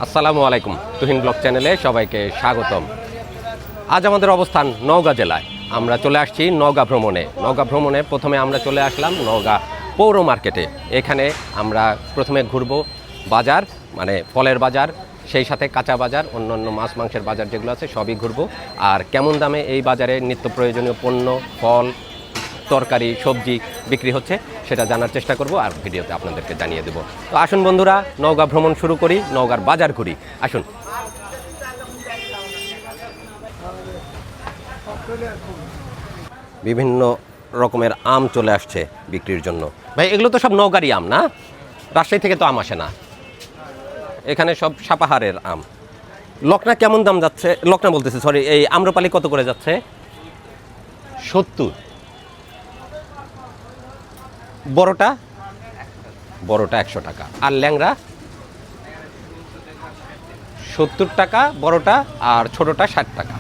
আসসালামু আলাইকুম, তুহিন ব্লগ চ্যানেলে সবাইকে স্বাগতম। আজ আমাদের অবস্থান নওগাঁ জেলায়। আমরা চলে আসছি নওগাঁ ভ্রমণে। প্রথমে আমরা চলে আসলাম নওগাঁ পৌর মার্কেটে। এখানে আমরা প্রথমে ঘুরব বাজার, মানে ফলের বাজার, সেই সাথে কাঁচা বাজার, অন্যান্য মাছ মাংসের বাজার যেগুলো আছে সবই ঘুরব। আর কেমন দামে এই বাজারে নিত্য প্রয়োজনীয় পণ্য, ফল, তরকারি, সবজি বিক্রি হচ্ছে সেটা জানার চেষ্টা করব আর ভিডিওতে আপনাদেরকে জানিয়ে দেব। তো আসুন বন্ধুরা, নওগাঁ ভ্রমণ শুরু করি, নওগাঁর বাজার ঘুরি। আসুন। বিভিন্ন রকমের আম চলে আসছে বিক্রির জন্য। ভাই, এগুলো তো সব নওগাঁরই আম না? রাজশাহী থেকে তো আম আসে না। এখানে সব সাপাহারের আম। লকনা কেমন দাম যাচ্ছে? লকনা বলতেছি, সরি, এই আম্রপালি কত করে যাচ্ছে? 70। বড়টা 100 টাকা। আর ল্যাংড়া 70 টাকা বড়টা, আর ছোটটা 60 টাকা।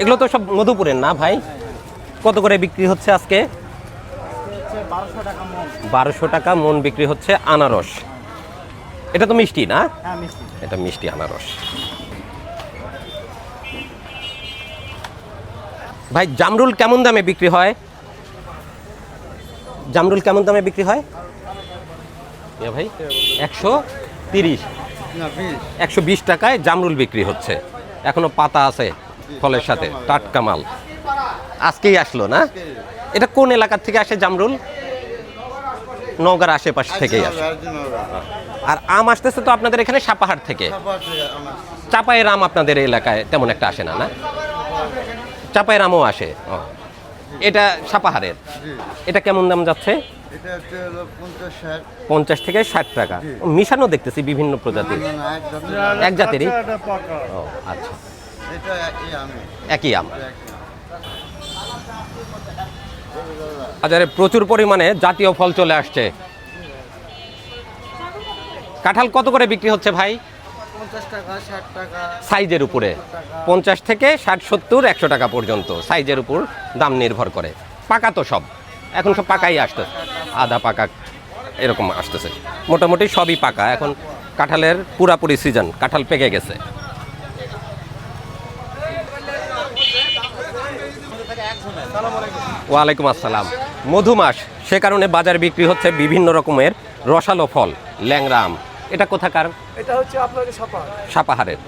এগুলো তো সব মধুপুরের না ভাই? কত করে বিক্রি হচ্ছে আজকে? 1200 টাকা মন বিক্রি হচ্ছে আনারস। এটা তো মিষ্টি না? এটা মিষ্টি আনারস। ভাই, জামরুল কেমন দামে বিক্রি হয়? জামরুল কেমন দামে বিক্রি হয় ভাই? 130, 120 টাকায় জামরুল বিক্রি হচ্ছে। এখনো পাতা আছে ফলের সাথে, টাটকা মাল। আজকেই আসলো না? এটা কোন এলাকার থেকে আসে জামরুল? নওগাঁর আশেপাশ থেকেই আসে। আর আম আসতেছে তো আপনাদের এখানে সাপাহার থেকে। চাপায়ের আম আপনাদের এলাকায় তেমন একটা আসে না? না, চাপায়ের আমও আসে। এটা সাপাহারের। এটা কেমন দাম যাচ্ছে? 50 থেকে 60 টাকা। মিশানো দেখতেছি বিভিন্ন প্রজাতির। এক জাতেরই? ও আচ্ছা, একই আম। বাজারে প্রচুর পরিমাণে জাতীয় ফল চলে আসছে। কাঁঠাল কত করে বিক্রি হচ্ছে ভাই? 50 টাকা, 60 টাকা, সাইজের উপরে। 50 থেকে 60, 70, 100 টাকা পর্যন্ত সাইজের উপর দাম নির্ভর করে। পাকা তো সব, এখন সব পাকাই আসতেছে, আধা পাকা এরকম আসতেছে। মোটামুটি সবই পাকা। এখন কাঁঠালের পুরাপুরি সিজন, কাঁঠাল পেকে গেছে। ওয়ালাইকুম আসসালাম। মধুমাস, সে কারণে বাজার বিক্রি হচ্ছে বিভিন্ন রকমের রসালো ফল। ল্যাংড়া আম, এটা কোথাকার? এটা হচ্ছে আপনাদের সাপাহারের।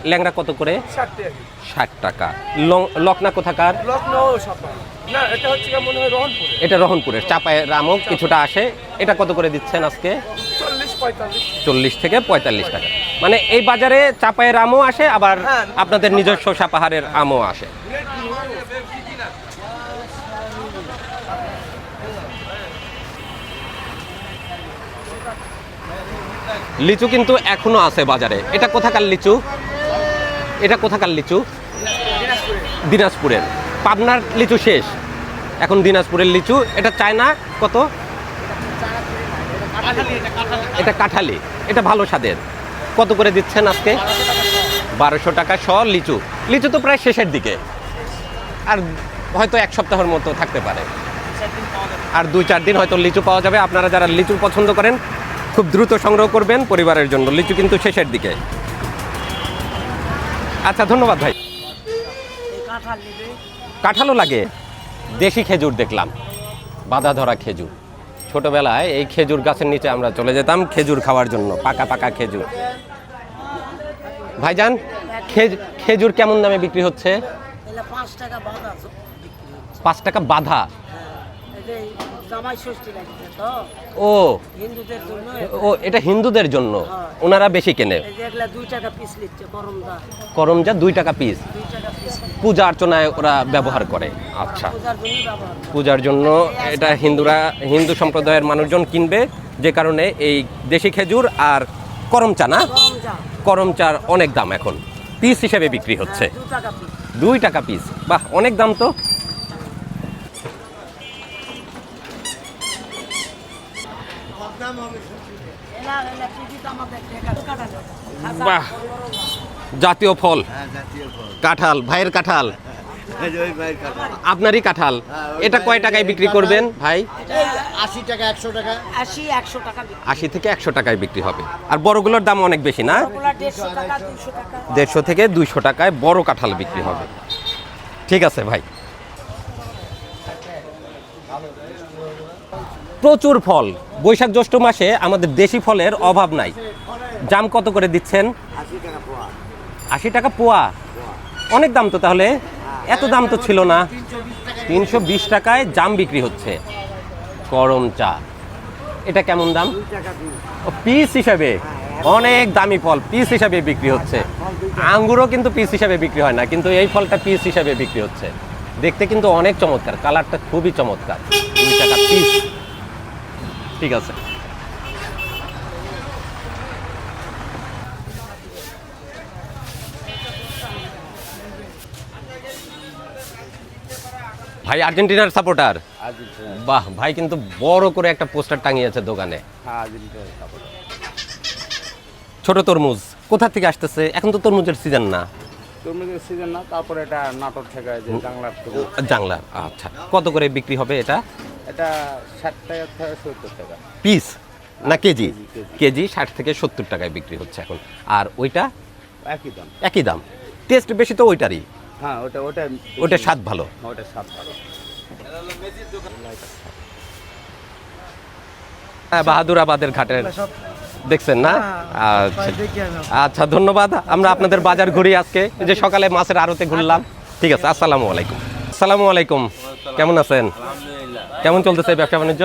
ল্যাংড়া কত করে? 60 টাকা। লকনা কোথাকার? লখনউ সাপাহার না, এটা হচ্ছে মনে হয় রহনপুরে। এটা রহনপুরের। চাপায়ের আমও কিছুটা আসে। এটা কত করে দিচ্ছেন আজকে? 40 থেকে 45 টাকা। মানে এই বাজারে চাপায়ের আমও আসে, আবার আপনাদের নিজস্ব সাপাহারের আমও আসে। লিচু কিন্তু এখনো আছে বাজারে। এটা কোথাকার লিচু? এটা কোথাকার লিচু? দিনাজপুরের। পাবনার লিচু শেষ, এখন দিনাজপুরের লিচু। এটা চায়না কত? এটা কাঁঠালি। এটা ভালো স্বাদের। কত করে দিচ্ছেন আজকে? 1200 টাকা শ লিচু। লিচু তো প্রায় শেষের দিকে, আর হয়তো এক সপ্তাহের মতো থাকতে পারে। আর 2-4 দিন হয়তো লিচু পাওয়া যাবে। আপনারা যারা লিচু পছন্দ করেন খুব দ্রুত সংগ্রহ করবেন পরিবারের জন্য। লিচু কিন্তু শেষের দিকে। আচ্ছা, ধন্যবাদ ভাই। কাঁঠালও লাগে। দেশি খেজুর দেখলাম, বাঁধা ধরা খেজুর। ছোটবেলায় এই খেজুর গাছের নিচে আমরা চলে যেতাম খেজুর খাওয়ার জন্য, পাকা পাকা খেজুর। ভাইজান, খেজুর কেমন দামে বিক্রি হচ্ছে? 5 টাকা বাঁধা। ও ও, এটা হিন্দুদের জন্য, ওনারা বেশি কেনে। করমজা 2 টাকা পিস। পূজা অর্চনায় ওরা ব্যবহার করে। আচ্ছা, পূজার জন্য এটা হিন্দু সম্প্রদায়ের মানুষজন কিনবে, যে কারণে এই দেশি খেজুর আর করমচা না, করমচার অনেক দাম এখন, পিস হিসেবে বিক্রি হচ্ছে। 2 টাকা পিস। বাহ, অনেক দাম তো। বাহ, জাতীয় ফল কাঁঠাল। ভাইয়ের কাঁঠাল আপনারই কাঁঠাল। এটা কয় টাকায় বিক্রি করবেন ভাই? 80 টাকা 100 টাকা 80-100 টাকা বিক্রি। 80 থেকে 100 টাকায় বিক্রি হবে। আর বড়গুলোর দাম অনেক বেশি না? ওগুলা 150 টাকা 200 টাকা। 150 থেকে 200 টাকায় বড় কাঁঠাল বিক্রি হবে। ঠিক আছে ভাই। প্রচুর ফল, বৈশাখ জ্যৈষ্ঠ মাসে আমাদের দেশি ফলের অভাব নাই। জাম কত করে দিচ্ছেন? 80 টাকা পোয়া 80 টাকা পোয়া, অনেক দাম তো তাহলে। এত দাম তো ছিল না। 320 টাকায় জাম বিক্রি হচ্ছে। করম চা, এটা কেমন দাম? 2 টাকা পিস ও পিস হিসাবে, অনেক দামি ফল পিস হিসাবে বিক্রি হচ্ছে। আঙ্গুরও কিন্তু পিস হিসাবে বিক্রি হয় না, কিন্তু এই ফলটা পিস হিসাবে বিক্রি হচ্ছে। দেখতে কিন্তু অনেক চমৎকার, কালারটা খুবই চমৎকার। 2 টাকা পিস। ঠিক আছে। ভাই আর্জেন্টিনার সাপোর্টার? বাহ, ভাই কিন্তু বড় করে একটা পোস্টার টাঙিয়েছে দোকানে। ছোট তরমুজ কোথা থেকে আসতেছে? এখন তো তরমুজের সিজন না। তরমুজের সিজন না, তারপরে এটা নাটক থেকে যে জাংলার তরমুজ। জাংলা, আচ্ছা। কত করে বিক্রি হবে এটা? এটা 60 টাকা থেকে 70 টাকা পিস না কেজি? কেজি। কেজি 60 থেকে 70 টাকায় বিক্রি হচ্ছে এখন। আর ওইটা একই দাম। একই দাম। টেস্ট বেশি তো ওইটারই। হ্যাঁ, ওটা ওইটা স্বাদ ভালো। ওটা স্বাদ ভালো। হ্যাঁ, বাহাদুরাবাদের ঘাটের দেখছেন না? আচ্ছা আচ্ছা, ধন্যবাদ। আমরা আপনাদের বাজার ঘুরি আজকে, এই যে সকালে মাছের আড়তে ঘুরলাম। ঠিক আছে, আসসালামু আলাইকুম। আসসালামু আলাইকুম, কেমন আছেন? কেমন চলতেছে ব্যবসা বাণিজ্য?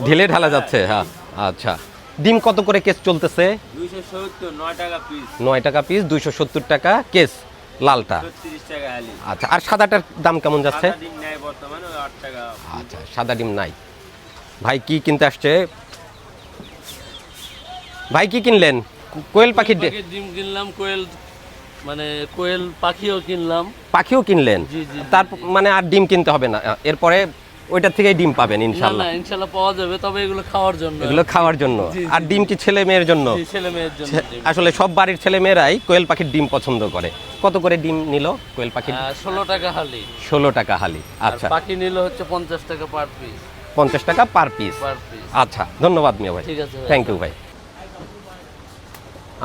ঢিলে ঢালা যাচ্ছে, হ্যাঁ। আচ্ছা, ডিম কত করে কেস চলতেছে? 270 9 টাকা পিস 9 টাকা পিস, 270 টাকা কেস লালটা। 30 টাকা হালি। আচ্ছা, আর সাদাটার দাম কেমন যাচ্ছে? সাদা ডিম নাই বর্তমানে ওই 8 টাকা। আচ্ছা, সাদা ডিম নাই। ভাই কি কিনতে আসছে? ভাই কি কিনলেন? কোয়েল পাখির ডিম কিনলাম, কোয়েল মানে কোয়েল পাখিও কিনলাম। পাখিও কিনলেন? জি, জি, তার মানে আর ডিম কিনতে হবে না, এরপরে ওইটার থেকেই ডিম পাবেন না ইনশাল্লাহ। না, ইনশাল্লাহ পাওয়া যাবে, তবে এগুলো খাওয়ার জন্য। এগুলো খাওয়ার জন্য। জি, জি। আর ডিম কি ছেলে মেয়ের জন্য? জি, ছেলে মেয়ের জন্য ডিম। আসলে সব বাড়ির ছেলে মেয়েরাই কোয়েল পাখির ডিম পছন্দ করে। কত করে ডিম নিল কোয়েল পাখির? 16 টাকা হালি। 16 টাকা হালি। আর আচ্ছা, পাখি নিল হচ্ছে 50 টাকা পার পিস। 50 টাকা পার পিস। Per piece. আচ্ছা, ধন্যবাদ মিয়া ভাই। ঠিক আছে ভাই। থ্যাংক ইউ ভাই।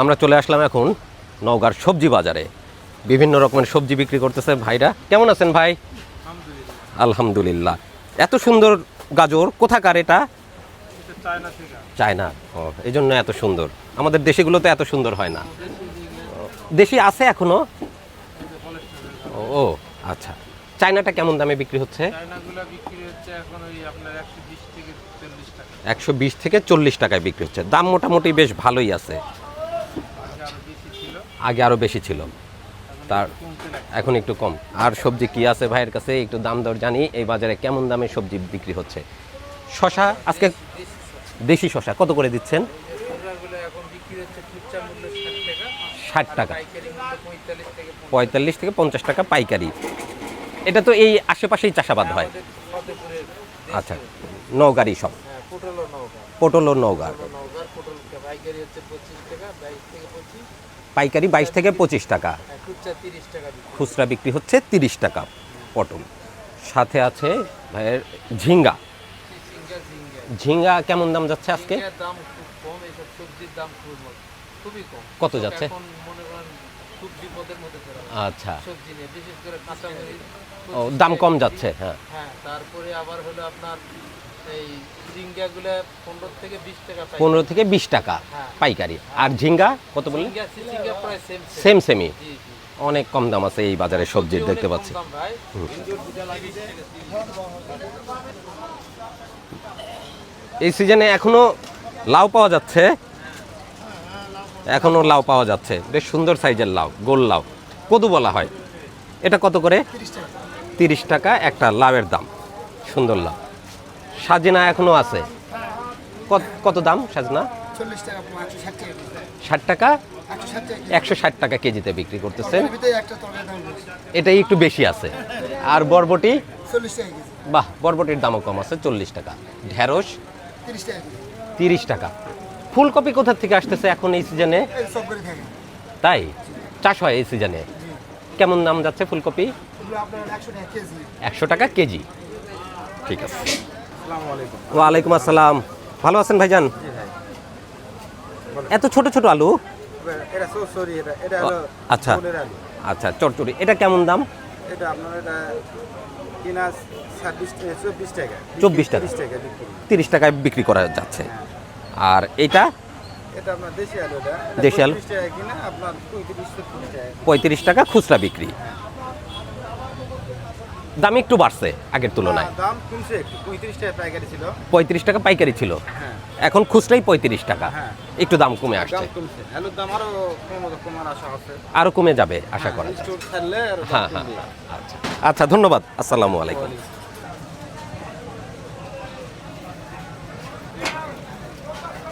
আমরা চলে আসলাম এখন নওগাঁর সবজি বাজারে। বিভিন্ন রকমের সবজি বিক্রি করতেছে ভাইরা। কেমন আছেন ভাই? আলহামদুলিল্লাহ। এত সুন্দর গাজর কোথাকার এটা? চায়না। ও, এই জন্য এত সুন্দর। আমাদের দেশিগুলোতে এত সুন্দর হয় না। দেশি আছে এখনো? ও আচ্ছা। চায়নাটা কেমন দামে বিক্রি হচ্ছে? চায়নাগুলো বিক্রি হচ্ছে এখন ওই আপনার 120 থেকে 40 টাকা। 120 থেকে 40 টাকায় বিক্রি হচ্ছে। দাম মোটামুটি বেশ ভালোই আছে। আগে আরো বেশি ছিল, তার এখন একটু কম। আর সবজি কি আছে ভাইয়ের কাছে একটু দাম দর জানি। এই বাজারে কেমন দামে সবজি বিক্রি হচ্ছে? শশা আজকে দেশি শশা কত করে দিচ্ছেন? এগুলো এখন বিক্রি হচ্ছে খুচরা মূল্য 60 60 টাকা, টাকা, পাইকারি মূল্য 45 থেকে 45 থেকে 50 টাকা পাইকারি। এটা তো এই আশেপাশেই চাষাবাদ হয়। ফতেপুরের আচ্ছা, নওগাঁরই সব। পটল নৌকা। পটল ও নওগাঁর। নৌকার পটল পাইকারি হচ্ছে 25 টাকা, 22 থেকে 25, পাইকারি 22 থেকে 25 টাকা, খুচরা 30 টাকা বিক্রি। খুচরা বিক্রি হচ্ছে 30 টাকা পটল। সাথে আছে ভাইয়ের ঝিঙ্গা। ঝিঙ্গা কেমন দাম যাচ্ছে আজকে? এর দাম খুব কম, এইসব সবজির দাম খুবই কম। কত যাচ্ছে? এখন মনে করেন খুব বিপদের মধ্যে পড়া আচ্ছা, সবজি নিয়ে, বিশেষ করে কাঁচামরিচ। ও দাম কম যাচ্ছে, হ্যাঁ। হ্যাঁ, তারপরে আবার হলো আপনার এই ঝিঙ্গাগুলো 15 থেকে 20 টাকা পাই। 15 থেকে 20 টাকা হ্যাঁ। পাইকারি। আর ঝিঙ্গা কত বললেন? ঝিঙ্গা প্রায় সেম সেমই। জি জি। অনেক কম দাম আছে এই বাজারে সবজির, দেখতে পাচ্ছি। দাম ভাই। এই সিজনে এখনো লাউ পাওয়া যাচ্ছে, এখনো লাউ পাওয়া যাচ্ছে। বেশ সুন্দর সাইজের লাউ, গোল লাউ, কদু বলা হয়। এটা কত করে? 30 টাকা একটা লাউয়ের দাম। সুন্দর লাউ। সাজনা এখনো আছে। কত দাম সাজনা? 40 টাকা পোয়া 160 টাকা 60 টাকা, 160 টাকা 160 টাকা কেজিতে বিক্রি করতেছেন। ভিতরে একটা তরকারি দাম বেশি এটাই একটু বেশি আছে। আর বরবটি? 40 টাকা কেজি বাহ, বরবটির দামও কম আছে, 40 টাকা। ঢেঁড়স 30 টাকা কেজি 30 টাকা। ফুলকপি কোথা থেকে আসতেছে এখন এই সিজনে? এই সব করে থাকে। তাই চাষ হয় এই সিজনে। কেমন দাম যাচ্ছে ফুলকপি? এগুলো আপনার 100 টাকা কেজি। 100 টাকা কেজি। ঠিক আছে। ওয়ালাইকুম আসসালাম। ভালো আছেন ভাইজান? এত ছোট ছোট আলু? এটা সরি এটা হলো আচ্ছা ফুলের আলু। আচ্ছা, চটচড়ি। এটা কেমন দাম? এটা আপনার এটা কিনা 24 টাকা 24 টাকা। 30 টাকা বিক্রি। 30 টাকায় বিক্রি করা যাচ্ছে। আর এটা এটা আপনার দেশি আলু, এটা দেশি আলু? 35 টাকা কিনা আপনার 35 টাকা। 35 টাকা খুচরা বিক্রি। দাম একটু বাড়ছে আগের তুলনায়। দাম কমছে একটু, 35 টাকা পাইকারি ছিল। 35 টাকা পাইকারি ছিল, হ্যাঁ এখন খুচরাই 35 টাকা। হ্যাঁ। একটু দাম কমে আসছে, দাম কমছে। আলুর দাম আরো কমার আশা আছে। আরো কমে যাবে আশা করা যায়। স্টোর ছাড়লে আরো দাম হ্যাঁ হ্যাঁ কমবে। আচ্ছা আচ্ছা, ধন্যবাদ। আসসালামু আলাইকুম।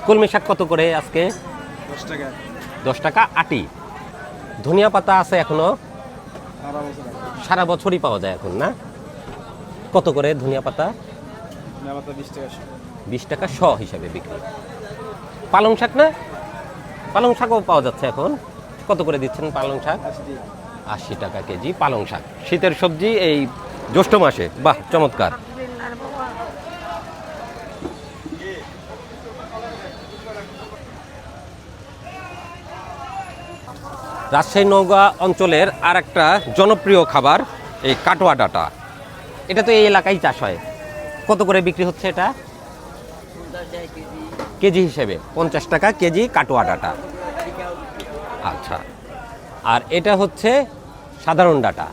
কলমি শাক কত করে আজকে? 10 টাকা। 10 টাকা আটি। ধনিয়া পাতা আছে এখনো? সারা বছরই পাওয়া যায় এখন না? কত করে ধনিয়া পাতা? 20 টাকা। 20 টাকা শ হিসাবে বিক্রি। পালং শাক না? পালং শাকও পাওয়া যাচ্ছে এখন। কত করে দিচ্ছেন পালং শাক? 80 টাকা কেজি পালং শাক। শীতের সবজি এই জ্যৈষ্ঠ মাসে, বাহ চমৎকার। রাজশাহী নওগাঁ অঞ্চলের আর একটা জনপ্রিয় খাবার এই কাটোয়া ডাঁটা। এটা তো এই এলাকায় চাষ হয়। কত করে বিক্রি হচ্ছে এটা? কেজি হিসেবে 50 টাকা কেজি কাটোয়া ডাঁটা। আচ্ছা, আর এটা হচ্ছে সাধারণ ডাঁটা,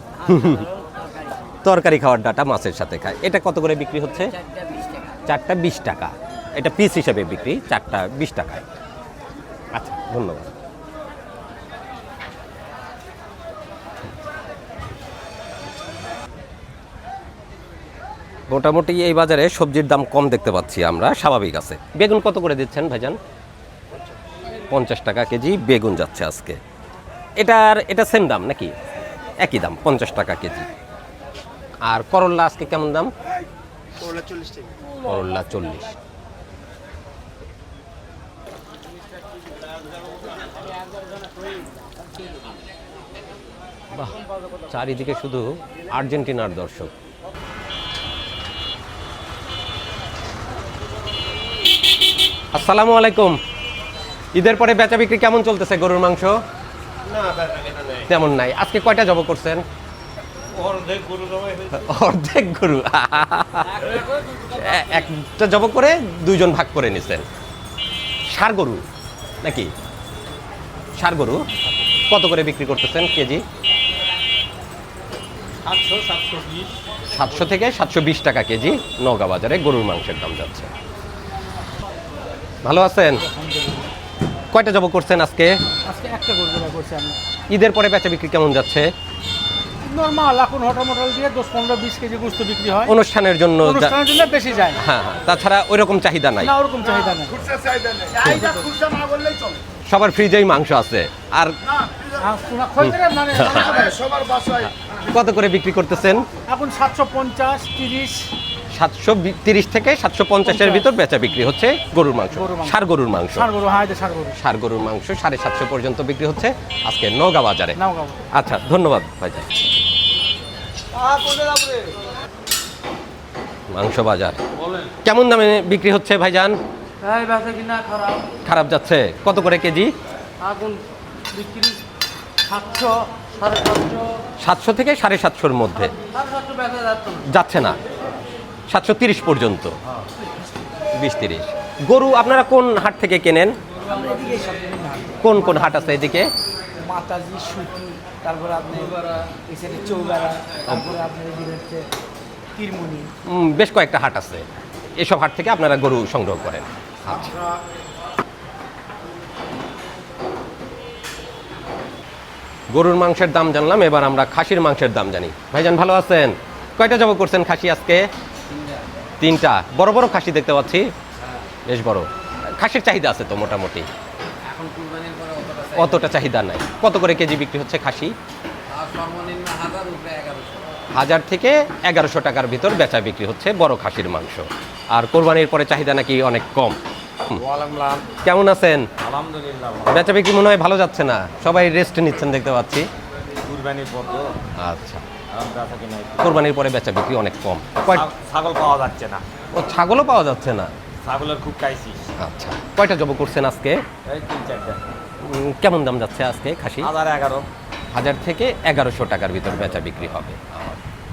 তরকারি খাওয়ার ডাঁটা, মাছের সাথে খায়। এটা কত করে বিক্রি হচ্ছে? 4টা 20 টাকা। এটা পিস হিসেবে বিক্রি, 4টা 20 টাকায়। আচ্ছা, ধন্যবাদ। মোটামুটি এই বাজারে সবজির দাম কম দেখতে পাচ্ছি আমরা, স্বাভাবিক আছে। বেগুন কত করে দিচ্ছেন ভাইজান? 50 টাকা কেজি বেগুন যাচ্ছে আজকে। এটা সেম দাম নাকি? একই দাম, 50 টাকা কেজি। আর করল্লা আজকে কেমন দাম? করলা 40 টাকা। করল্লা 40। বাহ, চারিদিকে শুধু আর্জেন্টিনার দর্শক। আসসালামু আলাইকুম। ঈদের পরে বেচা বিক্রি কেমন চলতেছে গরুর মাংস? তেমন নাই। আজকে কয়টা জব করছেন? অর্ধেক গরু। একটা জব করে 2জন ভাগ করে নিছেন। ষাঁড় গরু নাকি? ষাঁড় গরু কত করে বিক্রি করতেছেন কেজি? 700 থেকে 720 টাকা কেজি নওগাঁ বাজারে গরুর মাংসের দাম যাচ্ছে। ভালো আছেন? কয়টা জব করছেন আজকে? আজকে একটা গরু করছি আমি। ঈদের পরে বেচা বিক্রি কেমন যাচ্ছে? নরমাল এখন হোটেল দিয়ে 10-15-20 কেজি গোস্ত বিক্রি হয়। অনুষ্ঠানের জন্য অনুষ্ঠানের জন্য বেশি যায়। হ্যাঁ হ্যাঁ, তাছাড়া ওই রকম চাহিদা নাই। না, ওরকম চাহিদা নেই। সবার ফ্রিজেই মাংস আছে। আর মানে কত করে বিক্রি করতেছেন? এখন 750, 30। 730 থেকে 750-এর ভিতর বেচা বিক্রি হচ্ছে গরুর মাংস। ষাঁড় গরুর মাংস, ষাঁড় গরু, হ্যাঁ, ষাঁড় গরু। ষাঁড় গরুর মাংস 750 পর্যন্ত বিক্রি হচ্ছে আজকে নওগাঁ বাজারে। নওগাঁ। আচ্ছা, ধন্যবাদ ভাইজান। মাংস বাজার কেমন দামে বিক্রি হচ্ছে ভাইজান? তাই বেচা কিনা খারাপ। খারাপ যাচ্ছে। কত করে কেজি? এখন বিক্রি 700, 750, 700 থেকে 750-এর মধ্যে 750 বেচা যাচ্ছে না। যাচ্ছে না। 730 পর্যন্ত। 20-30। গরু আপনারা কোন হাট থেকে কেনেন? কোন কোন হাট আছে এদিকে? মাতাজি, সুতি, তারপরে আপনি এখানে চৌগাড়া, তারপরে আপনি এদিকে হচ্ছে তিরমুনি। বেশ কয়েকটা হাট আছে। এসব হাট থেকে আপনারা গরু সংগ্রহ করেন। আচ্ছা, গরুর মাংসের দাম জানলাম, এবার আমরা খাসির মাংসের দাম জানি। ভাইজান ভালো আছেন? কয়টা জব করছেন খাসি আজকে? 3টা। বড় বড় খাসি দেখতে পাচ্ছি, বেশ বড়। খাসির চাহিদা আছে তো মোটামুটি? অতটা চাহিদা নাই। কত করে কেজি বিক্রি হচ্ছে খাসি? 1000 থেকে 1100 টাকার ভিতর বেচা বিক্রি হচ্ছে বড় খাসির মাংস। আর কোরবানির পরে চাহিদা নাকি অনেক কম। কেমন আছেন? আলহামদুলিল্লাহ বেচা বিক্রি মনে হয় ভালো যাচ্ছে না, সবাই রেস্ট নিচ্ছেন দেখতে পাচ্ছি। কুরবানির পর তো আচ্ছা, বেচা কিনা কোরবানির পরে বেচা বিক্রি অনেক কম। ছাগল পাওয়া যাচ্ছে না, ও ছাগলও পাওয়া যাচ্ছে না। ছাগলের খুব ক্রাইসিস। আচ্ছা, কয়টা জব করছেন আজকে? এই 3-4টা। কেমন দাম যাচ্ছে আজকে খাসি? 1011। 1000 থেকে 1100 টাকার ভিতর বেচা বিক্রি হবে।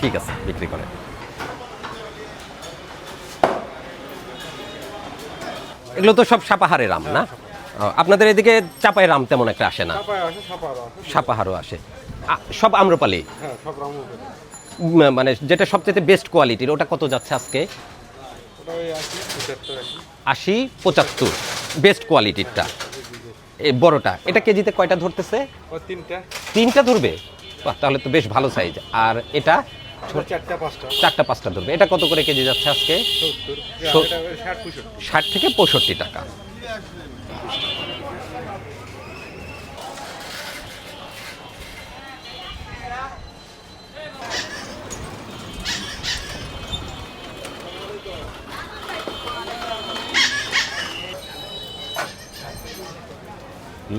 ঠিক আছে, বিক্রি করেন। এগুলো তো সব সাপাহারের আম না? আপনাদের এদিকে চাপায়ের আম তেমন একটা আসে না? সাপাহারও আসে। সব আম্রপালি? মানে যেটা সবচেয়ে বেস্ট কোয়ালিটির ওটা কত যাচ্ছে আজকে? 80-75 বেস্ট কোয়ালিটিরটা, এই বড়টা। এটা কেজিতে কয়টা ধরতেছে? 3টা ধরবে? বাহ, তাহলে তো বেশ ভালো সাইজ। আর এটা 4টা-5টা ধরবে। এটা কত করে কেজি যাচ্ছে আজকে? 60 থেকে 65 টাকা।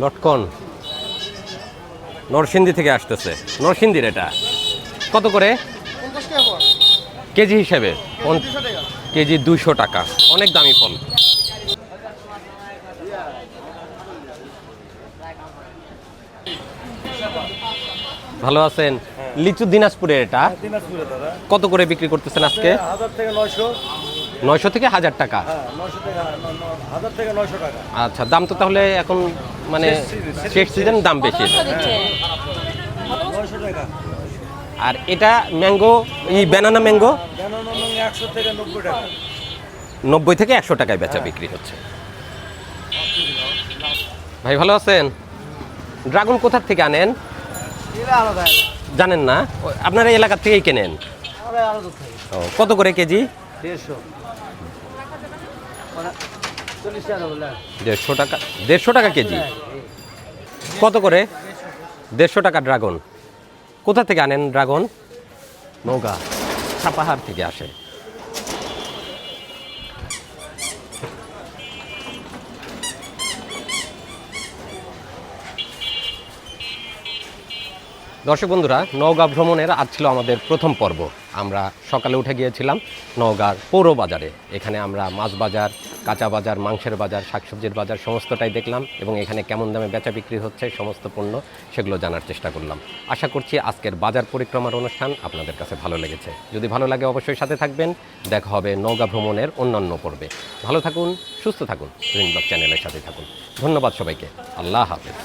লটকন নরসিংদী থেকে আসতেছে। নরসিংদীর এটা কত করে কেজি হিসেবে? কেজি 200 টাকা। অনেক দামি ফল। ভালো আছেন? লিচু দিনাজপুরের এটা কত করে বিক্রি করতেছেন আজকে? 900 থেকে 1000 টাকা। আচ্ছা, দাম তো তাহলে এখন মানে শেষ সিজন, দাম বেশি। আর এটা ম্যাঙ্গো, এই ব্যানানা ম্যাঙ্গো 90 থেকে 100 টাকায় বেচা বিক্রি হচ্ছে। ভাই ভালো আছেন? ড্রাগন কোথা থেকে আনেন জানেন না? আপনারা এই এলাকা থেকেই কেনেন? ও, কত করে কেজি? 150 টাকা। 150 টাকা কেজি? কত করে? 150 টাকা ড্রাগন। কোথা থেকে আনেন ড্রাগন? নওগাঁ, সাপাহার থেকে আসে। দর্শক বন্ধুরা, নওগাঁ ভ্রমণের আজ ছিল আমাদের প্রথম পর্ব। আমরা সকালে উঠে গিয়েছিলাম নওগাঁর পৌর বাজারে। এখানে আমরা মাছ বাজার, কাঁচা বাজার, মাংসের বাজার, শাকসবজির বাজার সমস্তটাই দেখলাম এবং এখানে কেমন দামে বেচা বিক্রি হচ্ছে সমস্ত পণ্য সেগুলো জানার চেষ্টা করলাম। আশা করছি আজকের বাজার পরিক্রমার অনুষ্ঠান আপনাদের কাছে ভালো লেগেছে। যদি ভালো লাগে অবশ্যই সাথে থাকবেন। দেখা হবে নওগাঁ ভ্রমণের অন্যান্য পর্বে। ভালো থাকুন, সুস্থ থাকুন, গ্রিন ব্লগ চ্যানেলের সাথে থাকুন। ধন্যবাদ সবাইকে। আল্লাহ হাফেজ।